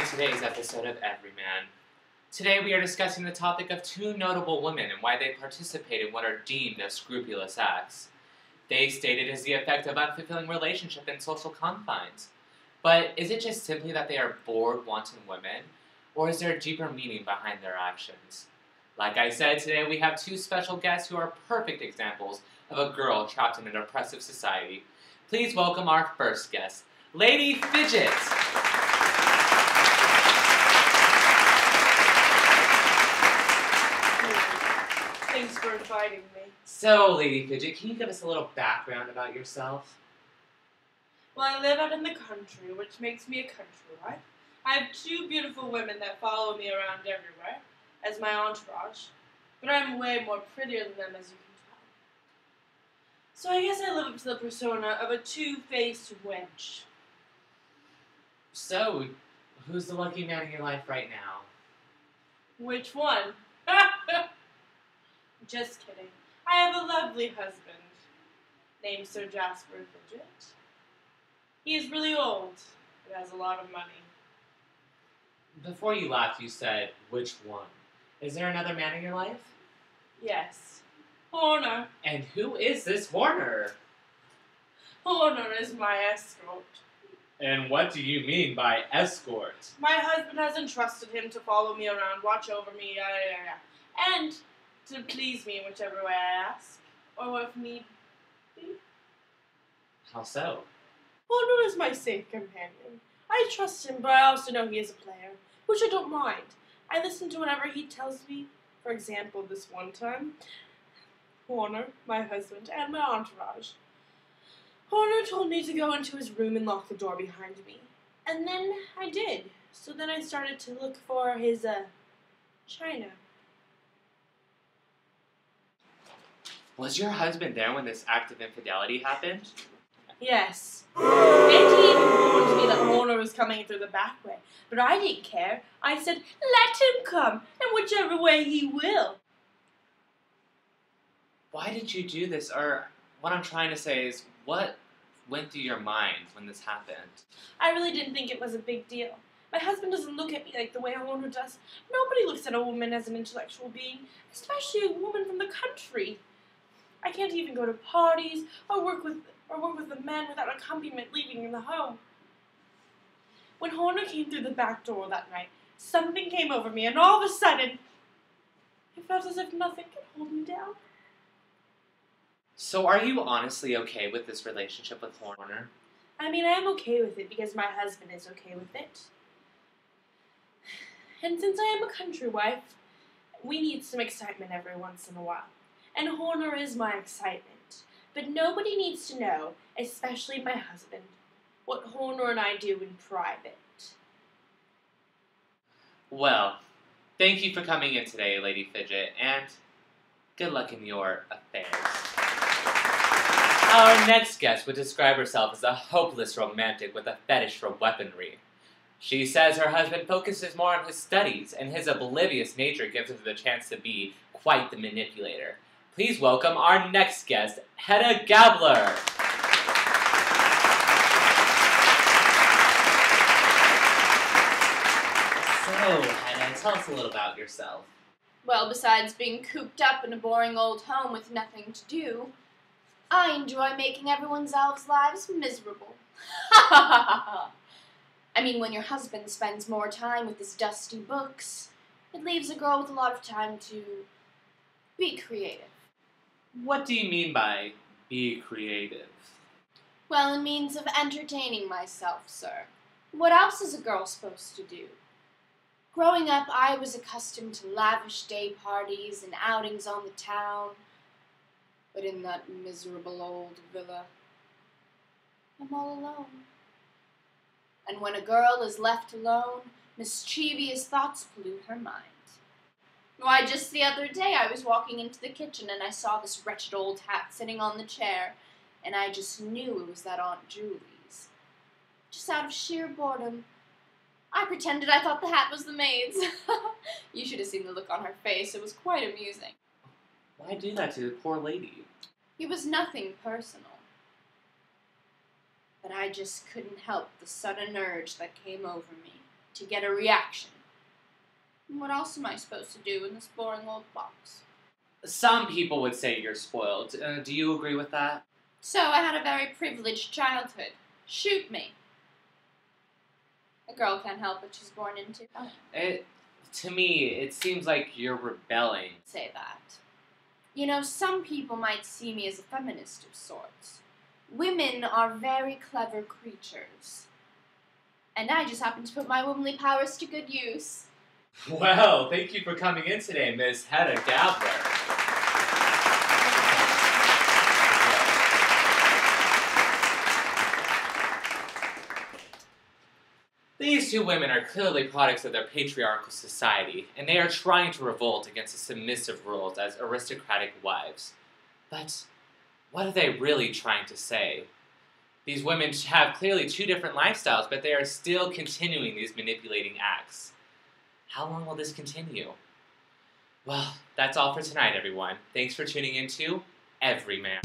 in today's episode of Everyman. Today we are discussing the topic of two notable women and why they participate in what are deemed as scrupulous acts. They state it is the effect of unfulfilling relationship in social confines. But is it just simply that they are bored, wanton women? Or is there a deeper meaning behind their actions? Like I said, today we have two special guests who are perfect examples of a girl trapped in an oppressive society. Please welcome our first guest, Lady Fidget. Thanks for inviting me. So, Lady Fidget, can you give us a little background about yourself? Well, I live out in the country, which makes me a country, right? I have two beautiful women that follow me around everywhere as my entourage, but I'm way more prettier than them, as you can tell. So I guess I live up to the persona of a two-faced wench. So, who's the lucky man in your life right now? Which one? Just kidding. I have a lovely husband named Sir Jasper Fidget. He is really old, but has a lot of money. Before you laughed, you said, which one? Is there another man in your life? Yes. Horner. And who is this Horner? Horner is my escort. And what do you mean by escort? My husband has entrusted him to follow me around, watch over me, and to please me in whichever way I ask, or if need be. How so? Horner is my safe companion. I trust him, but I also know he is a player, which I don't mind. I listen to whatever he tells me. For example, this one time, Horner, my husband, and my entourage. Horner told me to go into his room and lock the door behind me. And then I did. So then I started to look for his, china. Was your husband there when this act of infidelity happened? Yes. And he even warned me that Horner was coming through the back way. But I didn't care. I said, let him come, and whichever way he will. Why did you do this? Or what I'm trying to say is, what went through your mind when this happened? I really didn't think it was a big deal. My husband doesn't look at me like the way Horner does. Nobody looks at a woman as an intellectual being, especially a woman from the country. I can't even go to parties or work with the men without accompaniment leaving the home. When Horner came through the back door that night, something came over me, and all of a sudden, it felt as if nothing could hold me down. So are you honestly okay with this relationship with Horner? I mean, I am okay with it because my husband is okay with it. And since I am a country wife, we need some excitement every once in a while. And Horner is my excitement. But nobody needs to know, especially my husband, what Horner and I do in private. Well, thank you for coming in today, Lady Fidget, and good luck in your affairs. Our next guest would describe herself as a hopeless romantic with a fetish for weaponry. She says her husband focuses more on his studies, and his oblivious nature gives him the chance to be quite the manipulator. Please welcome our next guest, Hedda Gabler. So, Hedda, tell us a little about yourself. Well, besides being cooped up in a boring old home with nothing to do, I enjoy making everyone's elves' lives miserable. I mean, when your husband spends more time with his dusty books, it leaves a girl with a lot of time to be creative. What do you mean by be creative? Well, in means of entertaining myself, sir. What else is a girl supposed to do? Growing up, I was accustomed to lavish day parties and outings on the town. But in that miserable old villa, I'm all alone. And when a girl is left alone, mischievous thoughts pollute her mind. Why, just the other day I was walking into the kitchen and I saw this wretched old hat sitting on the chair, and I just knew it was that Aunt Julie's. Just out of sheer boredom, I pretended I thought the hat was the maid's. You should have seen the look on her face. It was quite amusing. Why do that to the poor lady? It was nothing personal. But I just couldn't help the sudden urge that came over me. to get a reaction. What else am I supposed to do in this boring old box? Some people would say you're spoiled. Do you agree with that? So I had a very privileged childhood. Shoot me. A girl can't help what she's born into. To me, it seems like you're rebelling. Say that. You know, some people might see me as a feminist of sorts. Women are very clever creatures. And I just happen to put my womanly powers to good use. Well, thank you for coming in today, Miss Hedda Gabler. These two women are clearly products of their patriarchal society, and they are trying to revolt against the submissive roles as aristocratic wives. But what are they really trying to say? These women have clearly two different lifestyles, but they are still continuing these manipulating acts. How long will this continue? Well, that's all for tonight, everyone. Thanks for tuning in to Everyman.